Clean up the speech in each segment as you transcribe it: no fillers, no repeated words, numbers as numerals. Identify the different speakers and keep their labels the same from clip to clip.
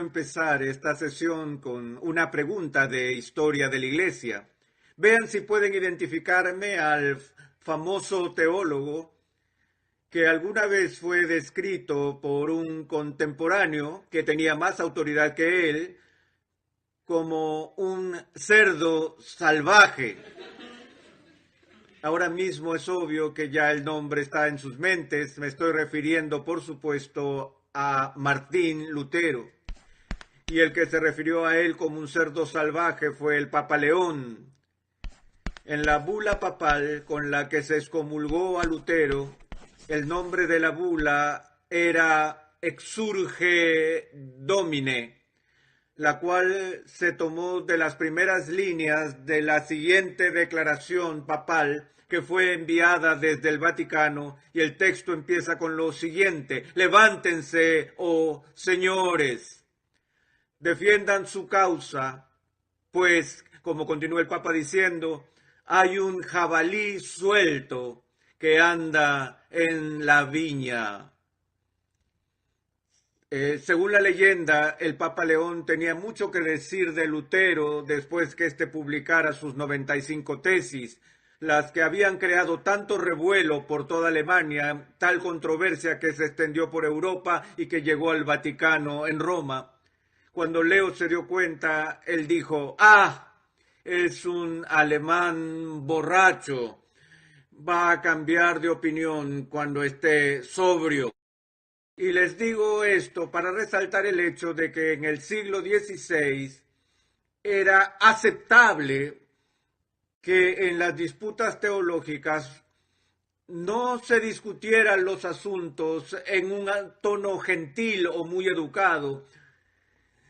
Speaker 1: empezar esta sesión con una pregunta de historia de la Iglesia. Vean si pueden identificarme al famoso teólogo que alguna vez fue descrito por un contemporáneo que tenía más autoridad que él como un cerdo salvaje. Ahora mismo es obvio que ya el nombre está en sus mentes. Me estoy refiriendo, por supuesto, a Martín Lutero. Y el que se refirió a él como un cerdo salvaje fue el Papa León. En la bula papal con la que se excomulgó a Lutero, el nombre de la bula era Exsurge Domine, la cual se tomó de las primeras líneas de la siguiente declaración papal que fue enviada desde el Vaticano, y el texto empieza con lo siguiente: levántense, oh señores, defiendan su causa, pues, como continúa el Papa diciendo, hay un jabalí suelto que anda en la viña. Según la leyenda, el Papa León tenía mucho que decir de Lutero después que éste publicara sus 95 tesis, las que habían creado tanto revuelo por toda Alemania, tal controversia que se extendió por Europa y que llegó al Vaticano en Roma. Cuando Leo se dio cuenta, él dijo: ¡ah! Es un alemán borracho. Va a cambiar de opinión cuando esté sobrio. Y les digo esto para resaltar el hecho de que en el siglo XVI era aceptable que en las disputas teológicas no se discutieran los asuntos en un tono gentil o muy educado,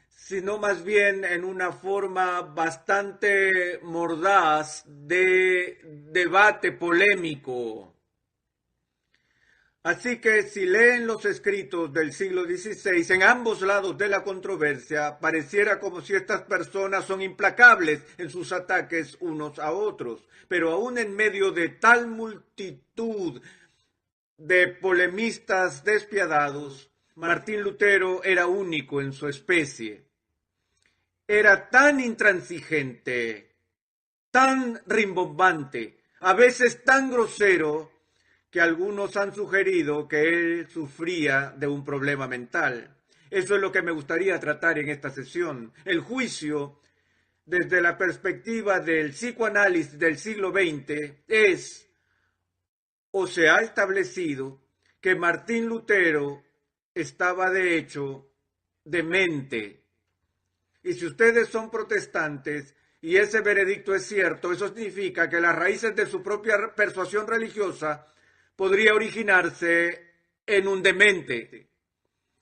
Speaker 1: sino más bien en una forma bastante mordaz de debate polémico. Así que si leen los escritos del siglo XVI, en ambos lados de la controversia, pareciera como si estas personas son implacables en sus ataques unos a otros. Pero aún en medio de tal multitud de polemistas despiadados, Martín Lutero era único en su especie. Era tan intransigente, tan rimbombante, a veces tan grosero, que algunos han sugerido que él sufría de un problema mental. Eso es lo que me gustaría tratar en esta sesión: el juicio desde la perspectiva del psicoanálisis del siglo XX es, o se ha establecido, que Martín Lutero estaba de hecho demente. Y si ustedes son protestantes y ese veredicto es cierto, eso significa que las raíces de su propia persuasión religiosa podría originarse en un demente.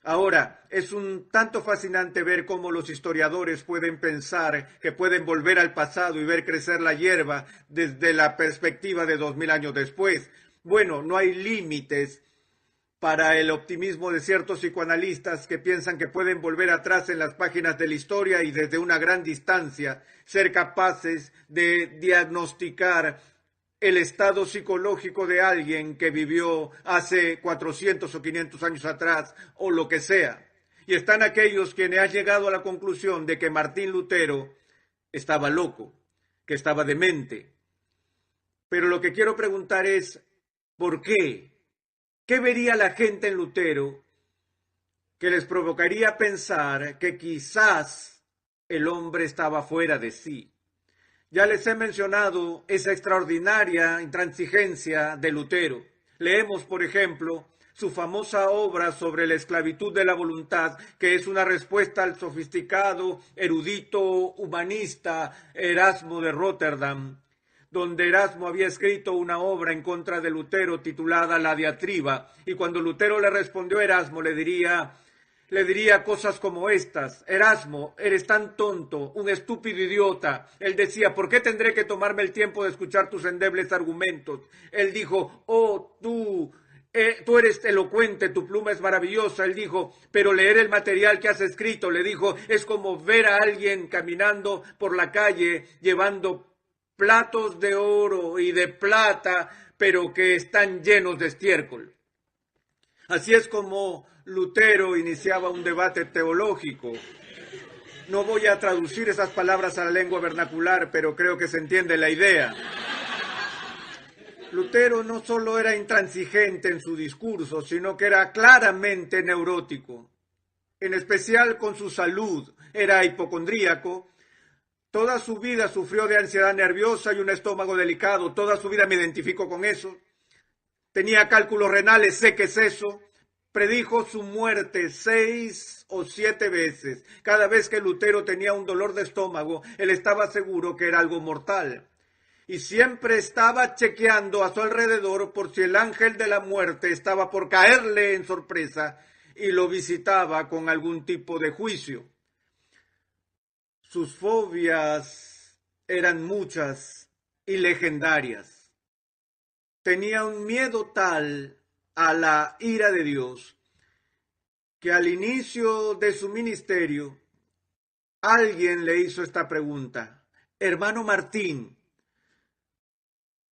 Speaker 1: Ahora, es un tanto fascinante ver cómo los historiadores pueden pensar que pueden volver al pasado y ver crecer la hierba desde la perspectiva de 2000 años después. Bueno, no hay límites para el optimismo de ciertos psicoanalistas que piensan que pueden volver atrás en las páginas de la historia y desde una gran distancia ser capaces de diagnosticar el estado psicológico de alguien que vivió hace 400 o 500 años atrás o lo que sea. Y están aquellos quienes han llegado a la conclusión de que Martín Lutero estaba loco, que estaba demente. Pero lo que quiero preguntar es, ¿por qué? ¿Qué vería la gente en Lutero que les provocaría pensar que quizás el hombre estaba fuera de sí? Ya les he mencionado esa extraordinaria intransigencia de Lutero. Leemos, por ejemplo, su famosa obra sobre la esclavitud de la voluntad, que es una respuesta al sofisticado, erudito, humanista Erasmo de Rotterdam, donde Erasmo había escrito una obra en contra de Lutero titulada La diatriba, y cuando Lutero le respondió a Erasmo, le diría cosas como estas: Erasmo, eres tan tonto, un estúpido idiota. Él decía: ¿por qué tendré que tomarme el tiempo de escuchar tus endebles argumentos? Él dijo: oh, tú eres elocuente, tu pluma es maravillosa. Él dijo: pero leer el material que has escrito, le dijo, es como ver a alguien caminando por la calle llevando platos de oro y de plata, pero que están llenos de estiércol. Así es como Lutero iniciaba un debate teológico. No voy a traducir esas palabras a la lengua vernacular, pero creo que se entiende la idea. Lutero no solo era intransigente en su discurso, sino que era claramente neurótico, en especial con su salud. Era hipocondríaco. Toda su vida sufrió de ansiedad nerviosa y un estómago delicado. Toda su vida me identifico con eso. Tenía cálculos renales, sé que es eso. Predijo su muerte 6 o 7 veces. Cada vez que Lutero tenía un dolor de estómago, él estaba seguro que era algo mortal. Y siempre estaba chequeando a su alrededor por si el ángel de la muerte estaba por caerle en sorpresa y lo visitaba con algún tipo de juicio. Sus fobias eran muchas y legendarias. Tenía un miedo tal a la ira de Dios que al inicio de su ministerio alguien le hizo esta pregunta: hermano Martín,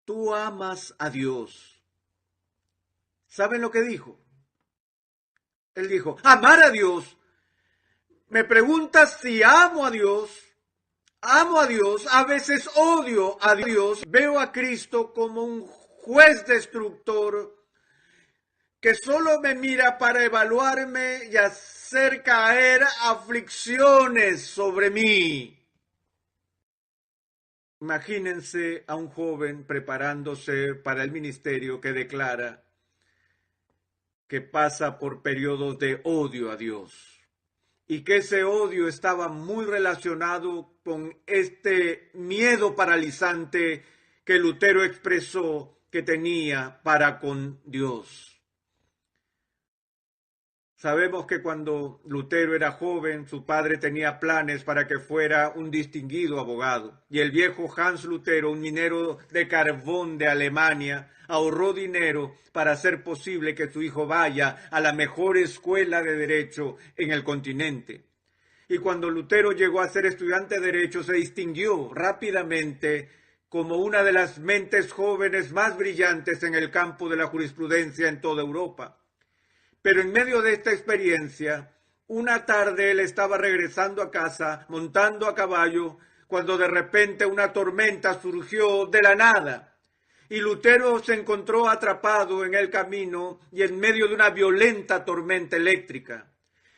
Speaker 1: ¿tú amas a Dios? ¿Saben lo que dijo? Él dijo: amar a Dios. Me preguntas si amo a Dios. Amo a Dios, a veces odio a Dios. Veo a Cristo como un juez destructor que solo me mira para evaluarme y hacer caer aflicciones sobre mí. Imagínense a un joven preparándose para el ministerio que declara que pasa por periodos de odio a Dios y que ese odio estaba muy relacionado con este miedo paralizante que Lutero expresó que tenía para con Dios. Sabemos que cuando Lutero era joven, su padre tenía planes para que fuera un distinguido abogado. Y el viejo Hans Lutero, un minero de carbón de Alemania, ahorró dinero para hacer posible que su hijo vaya a la mejor escuela de derecho en el continente. Y cuando Lutero llegó a ser estudiante de derecho, se distinguió rápidamente como una de las mentes jóvenes más brillantes en el campo de la jurisprudencia en toda Europa. Pero en medio de esta experiencia, una tarde él estaba regresando a casa, montando a caballo, cuando de repente una tormenta surgió de la nada. Y Lutero se encontró atrapado en el camino y en medio de una violenta tormenta eléctrica.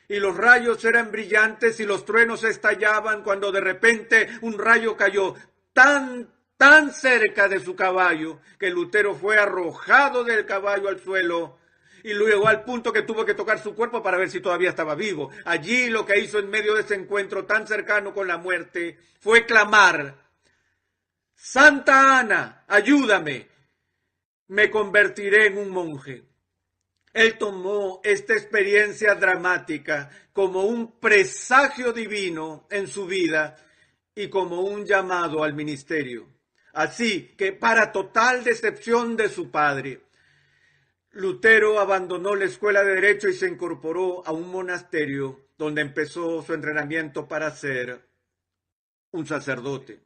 Speaker 1: Y los rayos eran brillantes y los truenos estallaban cuando de repente un rayo cayó tan cerca de su caballo que Lutero fue arrojado del caballo al suelo. Y luego al punto que tuvo que tocar su cuerpo para ver si todavía estaba vivo. Allí lo que hizo en medio de ese encuentro tan cercano con la muerte fue clamar: Santa Ana, ayúdame, me convertiré en un monje. Él tomó esta experiencia dramática como un presagio divino en su vida y como un llamado al ministerio. Así que, para total decepción de su padre, Lutero abandonó la escuela de derecho y se incorporó a un monasterio donde empezó su entrenamiento para ser un sacerdote.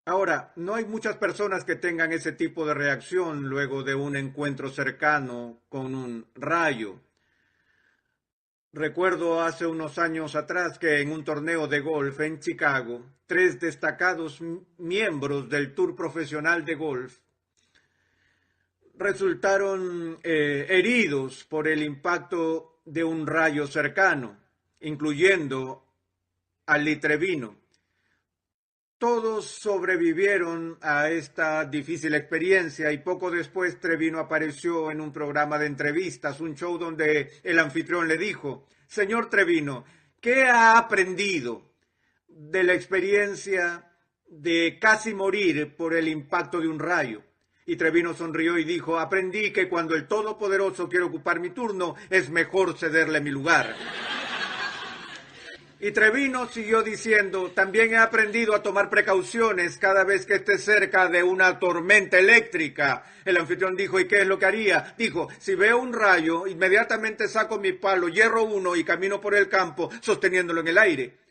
Speaker 1: Ahora, no hay muchas personas que tengan ese tipo de reacción luego de un encuentro cercano con un rayo. Recuerdo hace unos años atrás que en un torneo de golf en Chicago, 3 destacados miembros del Tour Profesional de Golf resultaron heridos por el impacto de un rayo cercano, incluyendo a Lee Trevino. Todos sobrevivieron a esta difícil experiencia y poco después Trevino apareció en un programa de entrevistas, un show donde el anfitrión le dijo: señor Trevino, ¿qué ha aprendido de la experiencia de casi morir por el impacto de un rayo? Y Trevino sonrió y dijo: aprendí que cuando el Todopoderoso quiere ocupar mi turno, es mejor cederle mi lugar. Y Trevino siguió diciendo: también he aprendido a tomar precauciones cada vez que esté cerca de una tormenta eléctrica. El anfitrión dijo: ¿y qué es lo que haría? Dijo: si veo un rayo, inmediatamente saco mi palo, hierro uno y camino por el campo sosteniéndolo en el aire.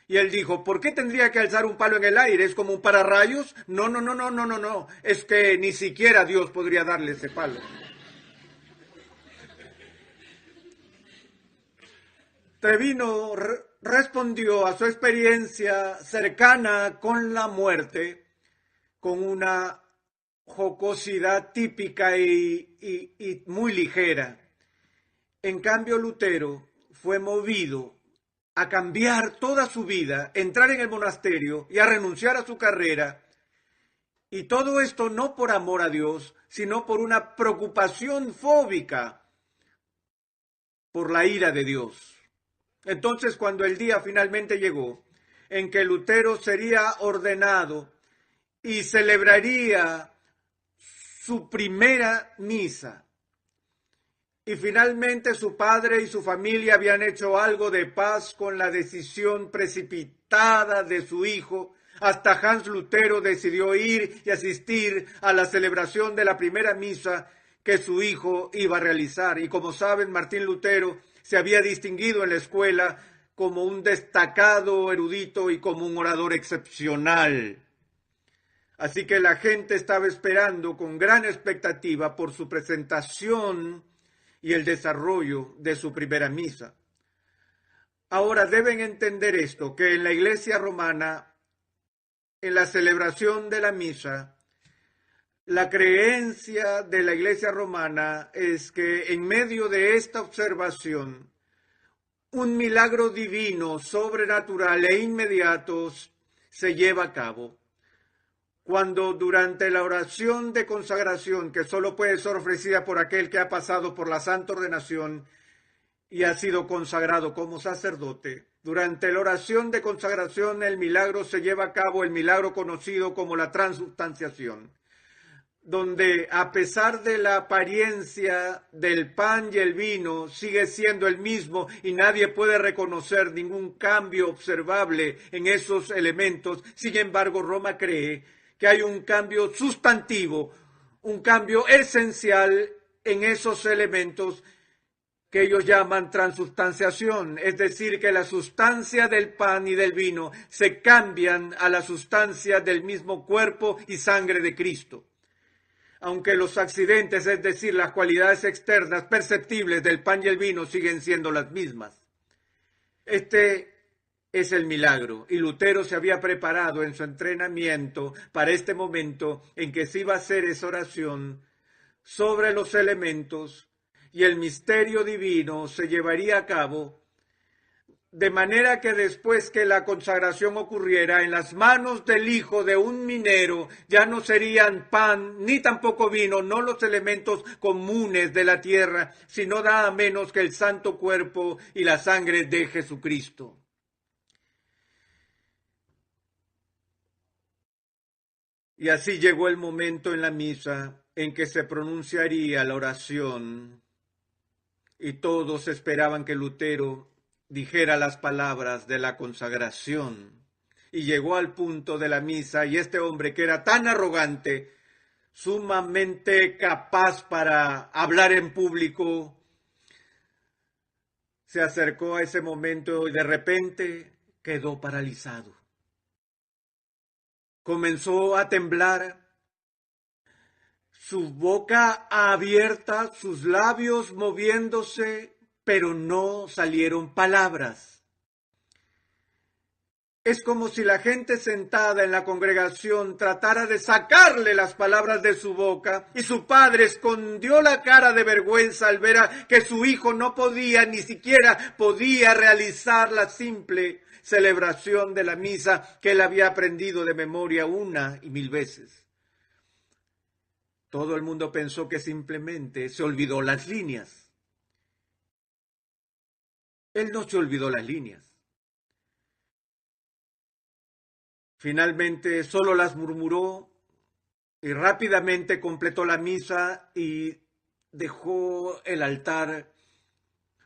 Speaker 1: Y él dijo: ¿por qué tendría que alzar un palo en el aire? ¿Es como un pararrayos? No. Es que ni siquiera Dios podría darle ese palo. Trevino respondió a su experiencia cercana con la muerte con una jocosidad típica y muy ligera. En cambio, Lutero fue movido a cambiar toda su vida, entrar en el monasterio y a renunciar a su carrera. Y todo esto no por amor a Dios, sino por una preocupación fóbica por la ira de Dios. Entonces, cuando el día finalmente llegó en que Lutero sería ordenado y celebraría su primera misa, y finalmente su padre y su familia habían hecho algo de paz con la decisión precipitada de su hijo, hasta Hans Lutero decidió ir y asistir a la celebración de la primera misa que su hijo iba a realizar. Y como saben, Martín Lutero se había distinguido en la escuela como un destacado erudito y como un orador excepcional. Así que la gente estaba esperando con gran expectativa por su presentación y el desarrollo de su primera misa. Ahora deben entender esto, que en la Iglesia romana, en la celebración de la misa, la creencia de la Iglesia romana es que en medio de esta observación, un milagro divino, sobrenatural e inmediato se lleva a cabo. Cuando durante la oración de consagración, que solo puede ser ofrecida por aquel que ha pasado por la santa ordenación y ha sido consagrado como sacerdote, durante la oración de consagración el milagro se lleva a cabo, el milagro conocido como la transubstanciación, donde a pesar de la apariencia del pan y el vino sigue siendo el mismo y nadie puede reconocer ningún cambio observable en esos elementos. Sin embargo, Roma cree que hay un cambio sustantivo, un cambio esencial en esos elementos que ellos llaman transubstanciación, es decir, que la sustancia del pan y del vino se cambian a la sustancia del mismo cuerpo y sangre de Cristo. Aunque los accidentes, es decir, las cualidades externas perceptibles del pan y el vino siguen siendo las mismas. Este es el milagro, y Lutero se había preparado en su entrenamiento para este momento en que se iba a hacer esa oración sobre los elementos y el misterio divino se llevaría a cabo, de manera que después que la consagración ocurriera, en las manos del hijo de un minero ya no serían pan ni tampoco vino, no los elementos comunes de la tierra, sino nada menos que el santo cuerpo y la sangre de Jesucristo. Y así llegó el momento en la misa en que se pronunciaría la oración y todos esperaban que Lutero dijera las palabras de la consagración. Y llegó al punto de la misa y este hombre que era tan arrogante, sumamente capaz para hablar en público, se acercó a ese momento y de repente quedó paralizado. Comenzó a temblar, su boca abierta, sus labios moviéndose, pero no salieron palabras. Es como si la gente sentada en la congregación tratara de sacarle las palabras de su boca y su padre escondió la cara de vergüenza al ver que su hijo no podía, ni siquiera podía realizar la simple celebración de la misa que él había aprendido de memoria 1 y 1000 veces. Todo el mundo pensó que simplemente se olvidó las líneas. Él no se olvidó las líneas. Finalmente solo las murmuró y rápidamente completó la misa y dejó el altar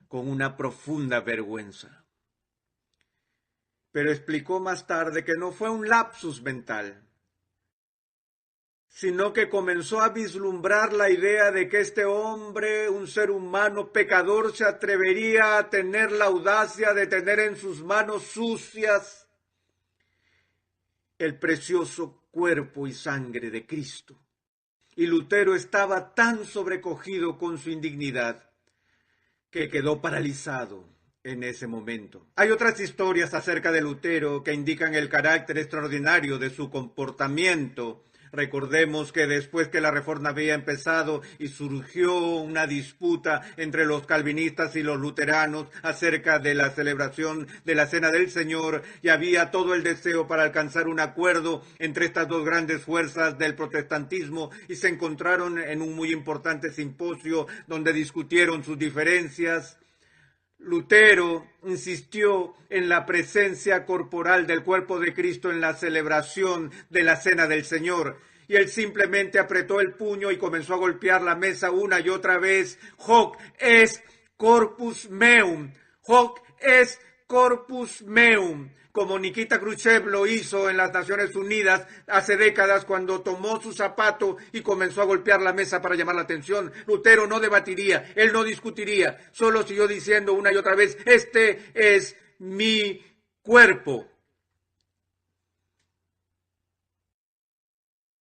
Speaker 1: con una profunda vergüenza. Pero explicó más tarde que no fue un lapsus mental, sino que comenzó a vislumbrar la idea de que este hombre, un ser humano pecador, se atrevería a tener la audacia de tener en sus manos sucias el precioso cuerpo y sangre de Cristo. Y Lutero estaba tan sobrecogido con su indignidad que quedó paralizado en ese momento. Hay otras historias acerca de Lutero que indican el carácter extraordinario de su comportamiento. Recordemos que después que la Reforma había empezado y surgió una disputa entre los calvinistas y los luteranos acerca de la celebración de la Cena del Señor, y había todo el deseo para alcanzar un acuerdo entre estas dos grandes fuerzas del protestantismo, y se encontraron en un muy importante simposio donde discutieron sus diferencias. Lutero insistió en la presencia corporal del cuerpo de Cristo en la celebración de la Cena del Señor, y él simplemente apretó el puño y comenzó a golpear la mesa una y otra vez. Hoc est corpus meum, hoc est corpus meum, como Nikita Khrushchev lo hizo en las Naciones Unidas hace décadas cuando tomó su zapato y comenzó a golpear la mesa para llamar la atención. Lutero no debatiría, él no discutiría, solo siguió diciendo una y otra vez: este es mi cuerpo.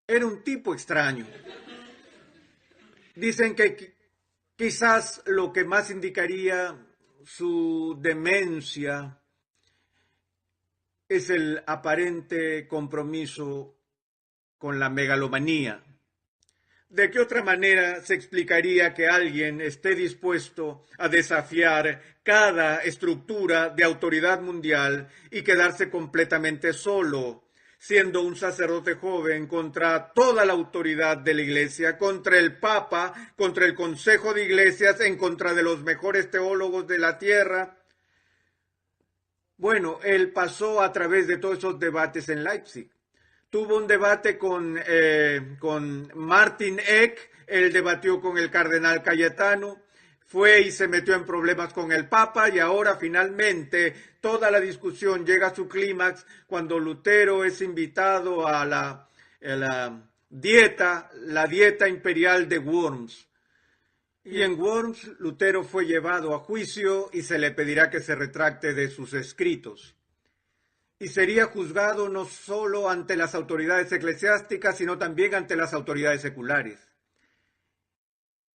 Speaker 1: Era un tipo extraño. Dicen que quizás lo que más indicaría su demencia es el aparente compromiso con la megalomanía. ¿De qué otra manera se explicaría que alguien esté dispuesto a desafiar cada estructura de autoridad mundial y quedarse completamente solo, siendo un sacerdote joven, contra toda la autoridad de la Iglesia, contra el Papa, contra el Consejo de Iglesias, en contra de los mejores teólogos de la tierra? Bueno, él pasó a través de todos esos debates en Leipzig. Tuvo un debate con Martin Eck, él debatió con el cardenal Cayetano, fue y se metió en problemas con el Papa, y ahora finalmente toda la discusión llega a su clímax cuando Lutero es invitado a la dieta imperial de Worms. Y en Worms, Lutero fue llevado a juicio y se le pedirá que se retracte de sus escritos. Y sería juzgado no solo ante las autoridades eclesiásticas, sino también ante las autoridades seculares.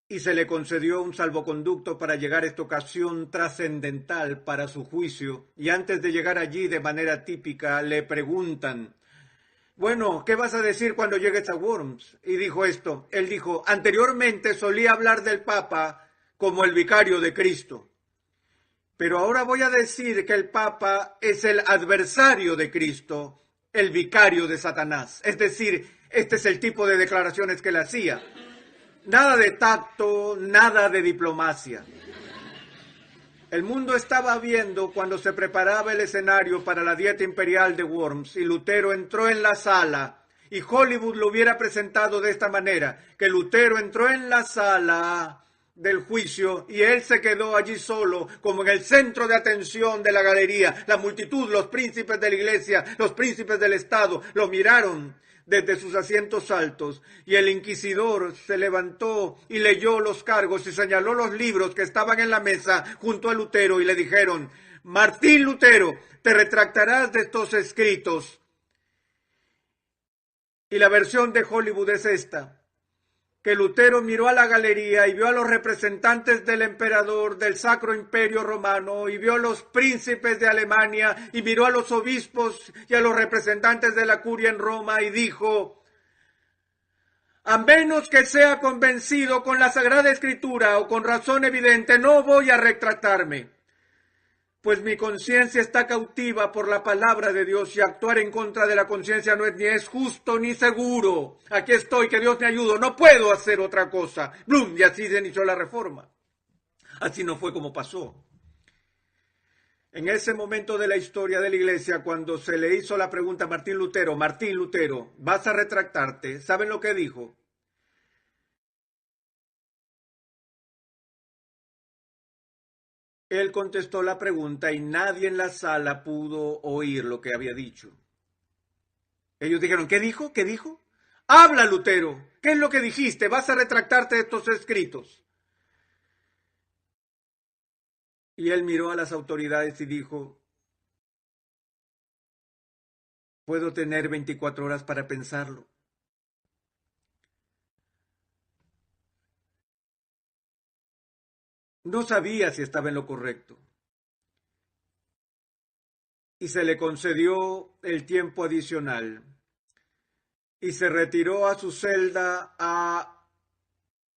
Speaker 1: Y se le concedió un salvoconducto para llegar a esta ocasión trascendental para su juicio. Y antes de llegar allí, de manera típica, le preguntan: bueno, ¿qué vas a decir cuando llegues a Worms? Y dijo esto, él dijo: anteriormente solía hablar del Papa como el vicario de Cristo, pero ahora voy a decir que el Papa es el adversario de Cristo, el vicario de Satanás. Es decir, este es el tipo de declaraciones que él hacía. Nada de tacto, nada de diplomacia. El mundo estaba viendo cuando se preparaba el escenario para la dieta imperial de Worms, y Lutero entró en la sala, y Hollywood lo hubiera presentado de esta manera: que Lutero entró en la sala del juicio y él se quedó allí solo, como en el centro de atención de la galería. La multitud, los príncipes de la iglesia, los príncipes del estado, lo miraron desde sus asientos altos, y el inquisidor se levantó y leyó los cargos y señaló los libros que estaban en la mesa junto a Lutero, y le dijeron: Martín Lutero, te retractarás de estos escritos. Y la versión de Hollywood es esta: que Lutero miró a la galería y vio a los representantes del emperador del Sacro Imperio Romano, y vio a los príncipes de Alemania, y miró a los obispos y a los representantes de la curia en Roma, y dijo: a menos que sea convencido con la Sagrada Escritura o con razón evidente, no voy a retractarme, pues mi conciencia está cautiva por la palabra de Dios, y actuar en contra de la conciencia no es ni es justo ni seguro. Aquí estoy, que Dios me ayude, no puedo hacer otra cosa. ¡Blum! Y así se inició la reforma. Así no fue como pasó. En ese momento de la historia de la iglesia, cuando se le hizo la pregunta a Martín Lutero, ¿vas a retractarte? ¿Saben lo que dijo? Él contestó la pregunta y nadie en la sala pudo oír lo que había dicho. Ellos dijeron: ¿qué dijo? ¿Qué dijo? Habla, Lutero. ¿Qué es lo que dijiste? ¿Vas a retractarte de estos escritos? Y él miró a las autoridades y dijo: puedo tener 24 horas para pensarlo. No sabía si estaba en lo correcto. y se le concedió el tiempo adicional y se retiró a su celda a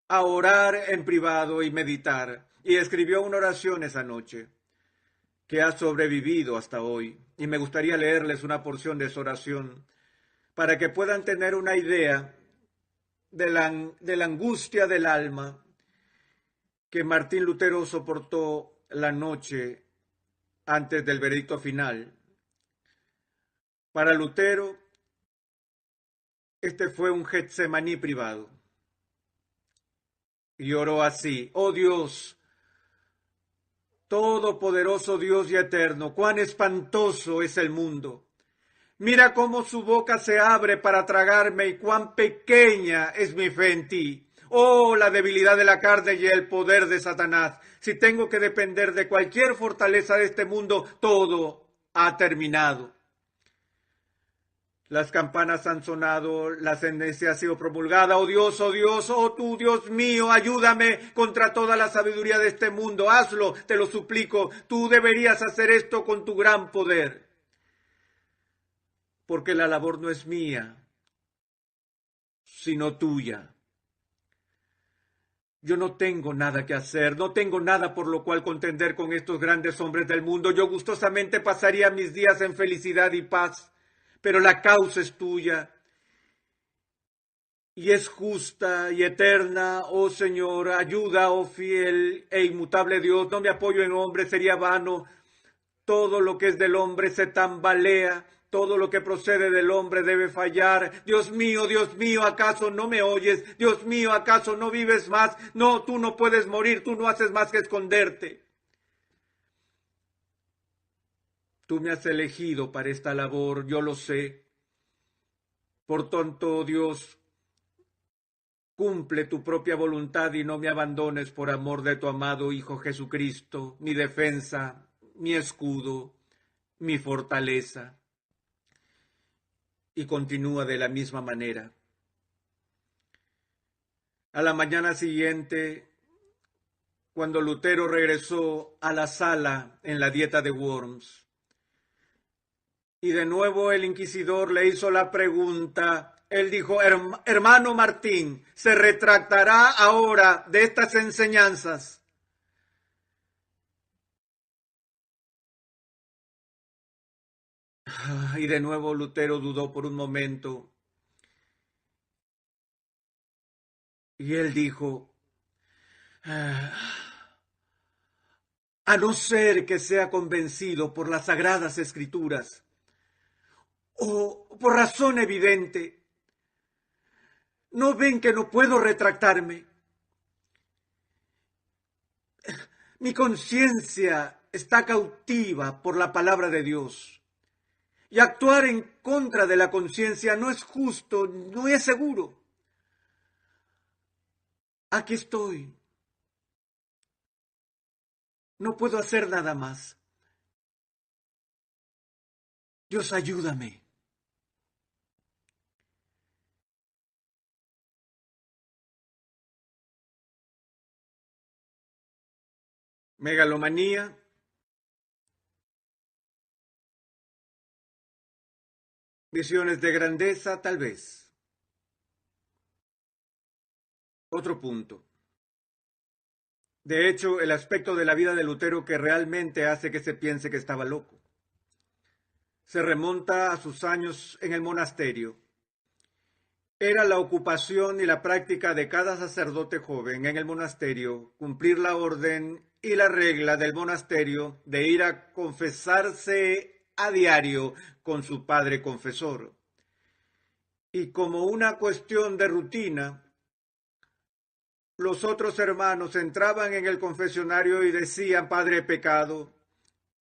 Speaker 1: orar en privado y meditar, y escribió una oración esa noche que ha sobrevivido hasta hoy, y me gustaría leerles una porción de esa oración para que puedan tener una idea de la angustia del alma que Martín Lutero soportó la noche antes del veredicto final. Para Lutero, este fue un Getsemaní privado. Y oró así: oh Dios, todopoderoso Dios y eterno, cuán espantoso es el mundo. Mira cómo su boca se abre para tragarme y cuán pequeña es mi fe en ti. Oh, la debilidad de la carne y el poder de Satanás. Si tengo que depender de cualquier fortaleza de este mundo, todo ha terminado. Las campanas han sonado, la sentencia ha sido promulgada. Oh Dios, oh tú, Dios mío, ayúdame contra toda la sabiduría de este mundo. Hazlo, te lo suplico. Tú deberías hacer esto con tu gran poder. Porque la labor no es mía, sino tuya. Yo no tengo nada que hacer, no tengo nada por lo cual contender con estos grandes hombres del mundo. Yo gustosamente pasaría mis días en felicidad y paz, pero la causa es tuya y es justa y eterna. Oh Señor, ayuda, oh fiel e inmutable Dios. No me apoyo en hombre, sería vano. Todo lo que es del hombre se tambalea. Todo lo que procede del hombre debe fallar. Dios mío, ¿acaso no me oyes? Dios mío, ¿acaso no vives más? No, tú no puedes morir, tú no haces más que esconderte. Tú me has elegido para esta labor, yo lo sé. Por tanto, Dios, cumple tu propia voluntad y no me abandones por amor de tu amado Hijo Jesucristo, mi defensa, mi escudo, mi fortaleza. Y continúa de la misma manera. A la mañana siguiente, cuando Lutero regresó a la sala en la dieta de Worms, y de nuevo el inquisidor le hizo la pregunta, él dijo: hermano Martín, ¿se retractará ahora de estas enseñanzas? Y de nuevo Lutero dudó por un momento, y él dijo: a no ser que sea convencido por las Sagradas Escrituras, o por razón evidente, ¿no ven que no puedo retractarme? Mi conciencia está cautiva por la palabra de Dios, y actuar en contra de la conciencia no es justo, no es seguro. Aquí estoy. No puedo hacer nada más. Dios, ayúdame. Megalomanía, visiones de grandeza, tal vez. Otro punto. De hecho, el aspecto de la vida de Lutero que realmente hace que se piense que estaba loco se remonta a sus años en el monasterio. Era la ocupación y la práctica de cada sacerdote joven en el monasterio cumplir la orden y la regla del monasterio de ir a confesarse a diario con su padre confesor. Y como una cuestión de rutina, los otros hermanos entraban en el confesionario y decían: Padre, he pecado.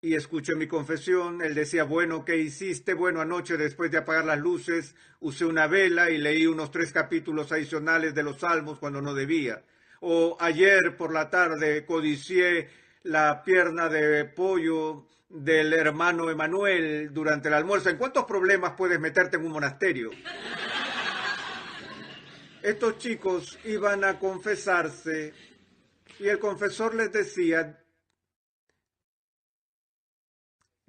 Speaker 1: Y escuché mi confesión. Él decía: bueno, ¿qué hiciste? Bueno, anoche después de apagar las luces usé una vela y leí unos 3 capítulos adicionales de los Salmos cuando no debía. O ayer por la tarde codicié la pierna de pollo del hermano Emanuel durante el almuerzo. ¿En cuántos problemas puedes meterte en un monasterio? Estos chicos iban a confesarse y el confesor les decía: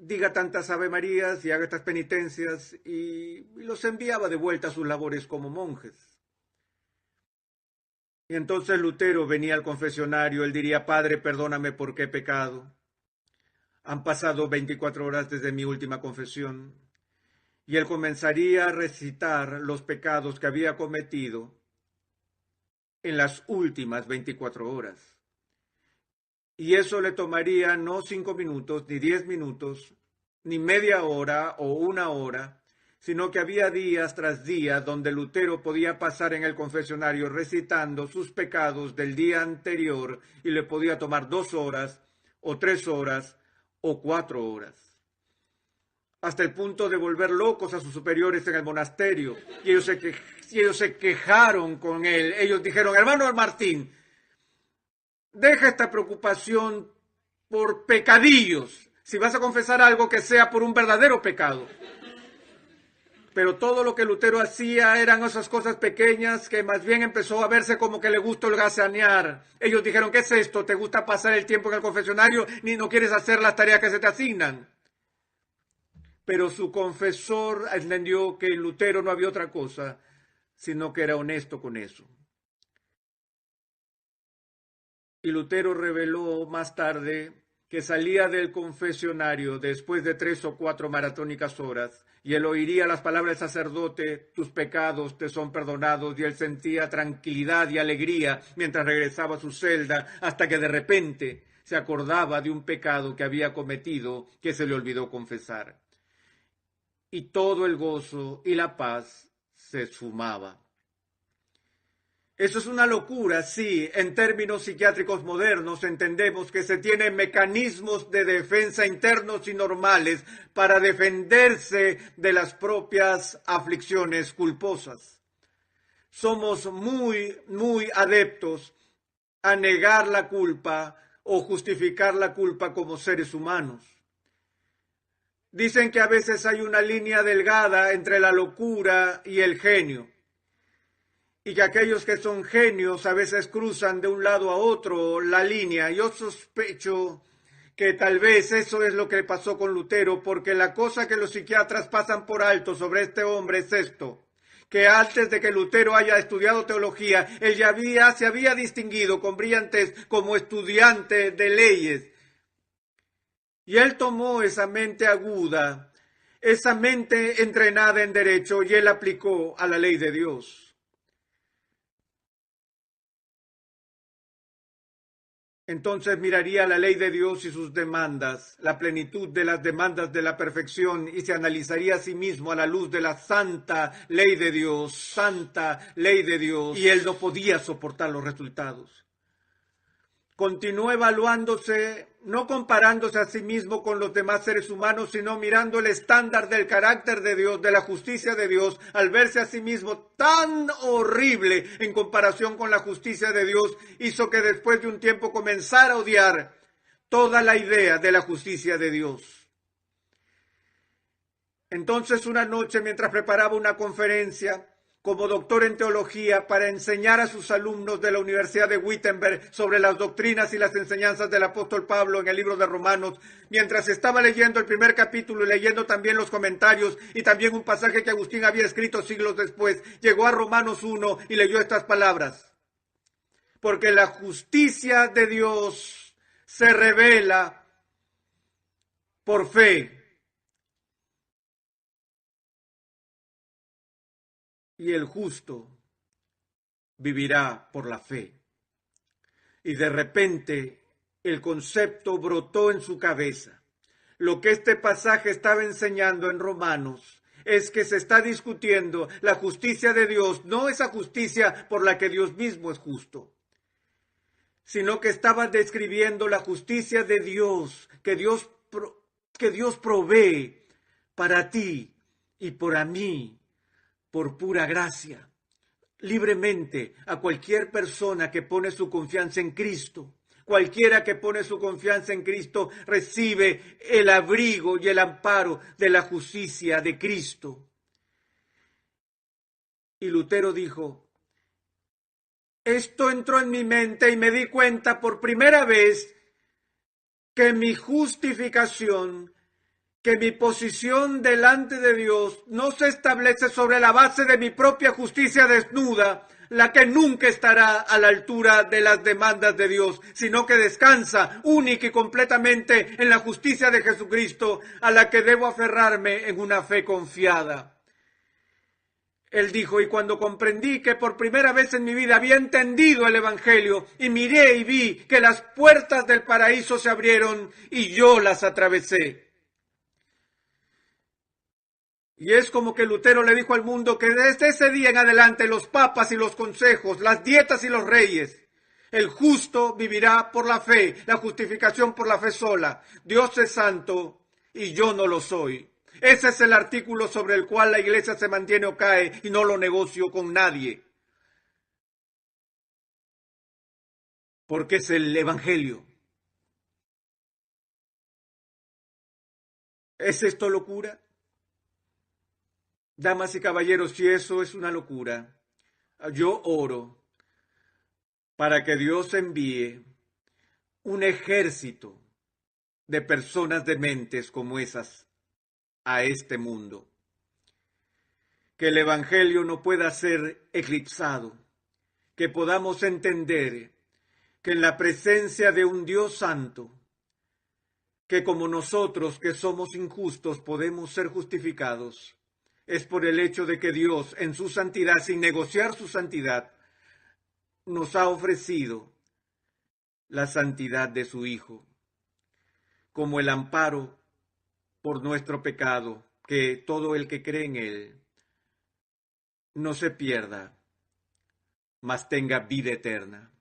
Speaker 1: diga tantas Ave Marías y haga estas penitencias, y los enviaba de vuelta a sus labores como monjes. Y entonces Lutero venía al confesionario, él diría: Padre, perdóname porque he pecado. Han pasado 24 horas desde mi última confesión. Y él comenzaría a recitar los pecados que había cometido en las últimas 24 horas. Y eso le tomaría no 5 minutos, ni 10 minutos, ni media hora o una hora, sino que había días tras días donde Lutero podía pasar en el confesionario recitando sus pecados del día anterior, y le podía tomar 2 horas, o 3 horas, o 4 horas. Hasta el punto de volver locos a sus superiores en el monasterio. Y ellos se quejaron con él. Ellos dijeron: hermano Martín, deja esta preocupación por pecadillos. Si vas a confesar algo, que sea por un verdadero pecado. Pero todo lo que Lutero hacía eran esas cosas pequeñas que más bien empezó a verse como que le gustó el holgazanear. Ellos dijeron: ¿qué es esto? ¿Te gusta pasar el tiempo en el confesionario ni no quieres hacer las tareas que se te asignan? Pero su confesor entendió que en Lutero no había otra cosa, sino que era honesto con eso. Y Lutero reveló más tarde que salía del confesionario después de 3 o 4 maratónicas horas, y él oiría las palabras del sacerdote: tus pecados te son perdonados, y él sentía tranquilidad y alegría mientras regresaba a su celda, hasta que de repente se acordaba de un pecado que había cometido que se le olvidó confesar. Y todo el gozo y la paz se esfumaba. Eso es una locura, sí. En términos psiquiátricos modernos entendemos que se tienen mecanismos de defensa internos y normales para defenderse de las propias aflicciones culposas. Somos muy adeptos a negar la culpa o justificar la culpa como seres humanos. Dicen que a veces hay una línea delgada entre la locura y el genio, y que aquellos que son genios a veces cruzan de un lado a otro la línea. Yo sospecho que tal vez eso es lo que pasó con Lutero, porque la cosa que los psiquiatras pasan por alto sobre este hombre es esto: que antes de que Lutero haya estudiado teología, él ya se había distinguido con brillantez como estudiante de leyes. Y él tomó esa mente aguda, esa mente entrenada en derecho, y él aplicó a la ley de Dios. Entonces miraría la ley de Dios y sus demandas, la plenitud de las demandas de la perfección, y se analizaría a sí mismo a la luz de la santa ley de Dios, santa ley de Dios, y él no podía soportar los resultados. Continuó evaluándose, no comparándose a sí mismo con los demás seres humanos, sino mirando el estándar del carácter de Dios, de la justicia de Dios. Al verse a sí mismo tan horrible en comparación con la justicia de Dios, hizo que después de un tiempo comenzara a odiar toda la idea de la justicia de Dios. Entonces, una noche, mientras preparaba una conferencia como doctor en teología para enseñar a sus alumnos de la Universidad de Wittenberg sobre las doctrinas y las enseñanzas del apóstol Pablo en el libro de Romanos, mientras estaba leyendo el primer capítulo y leyendo también los comentarios y también un pasaje que Agustín había escrito siglos después, llegó a Romanos 1 y leyó estas palabras: porque la justicia de Dios se revela por fe, y el justo vivirá por la fe. Y de repente el concepto brotó en su cabeza. Lo que este pasaje estaba enseñando en Romanos es que se está discutiendo la justicia de Dios, no esa justicia por la que Dios mismo es justo, sino que estaba describiendo la justicia de Dios, que Dios provee para ti y para mí, por pura gracia, libremente, a cualquier persona que pone su confianza en Cristo. Cualquiera que pone su confianza en Cristo recibe el abrigo y el amparo de la justicia de Cristo. Y Lutero dijo: esto entró en mi mente y me di cuenta por primera vez que mi justificación que mi posición delante de Dios no se establece sobre la base de mi propia justicia desnuda, la que nunca estará a la altura de las demandas de Dios, sino que descansa única y completamente en la justicia de Jesucristo, a la que debo aferrarme en una fe confiada. Él dijo, y cuando comprendí que por primera vez en mi vida había entendido el Evangelio, y miré y vi que las puertas del paraíso se abrieron y yo las atravesé. Y es como que Lutero le dijo al mundo que desde ese día en adelante los papas y los consejos, las dietas y los reyes, el justo vivirá por la fe, la justificación por la fe sola. Dios es santo y yo no lo soy. Ese es el artículo sobre el cual la iglesia se mantiene o cae y no lo negocio con nadie. Porque es el Evangelio. ¿Es esto locura? Damas y caballeros, si eso es una locura, yo oro para que Dios envíe un ejército de personas dementes como esas a este mundo. Que el Evangelio no pueda ser eclipsado, que podamos entender que en la presencia de un Dios santo, que como nosotros que somos injustos podemos ser justificados, es por el hecho de que Dios en su santidad, sin negociar su santidad, nos ha ofrecido la santidad de su Hijo, como el amparo por nuestro pecado, que todo el que cree en Él no se pierda, mas tenga vida eterna.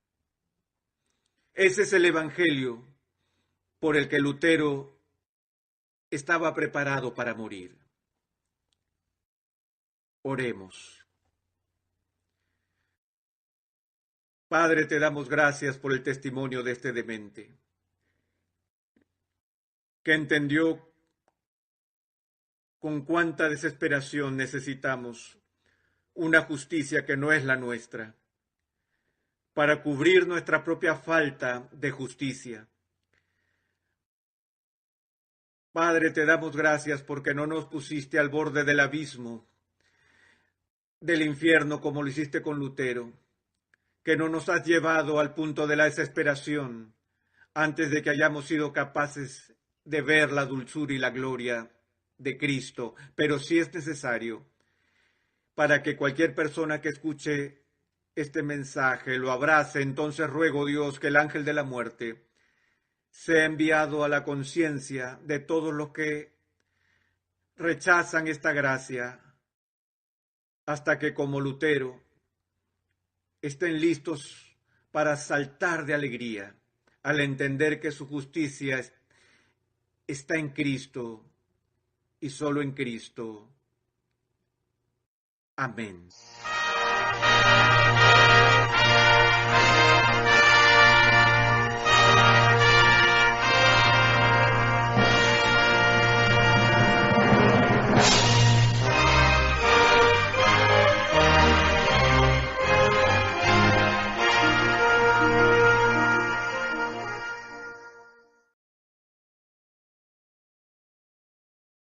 Speaker 1: Ese es el Evangelio por el que Lutero estaba preparado para morir. Oremos. Padre, te damos gracias por el testimonio de este demente, que entendió con cuánta desesperación necesitamos una justicia que no es la nuestra, para cubrir nuestra propia falta de justicia. Padre, te damos gracias porque no nos pusiste al borde del abismo, del infierno como lo hiciste con Lutero, que no nos has llevado al punto de la desesperación antes de que hayamos sido capaces de ver la dulzura y la gloria de Cristo, pero si es necesario, para que cualquier persona que escuche este mensaje lo abrace, entonces ruego, Dios, que el ángel de la muerte sea enviado a la conciencia de todos los que rechazan esta gracia, hasta que como Lutero estén listos para saltar de alegría al entender que su justicia está en Cristo y solo en Cristo. Amén.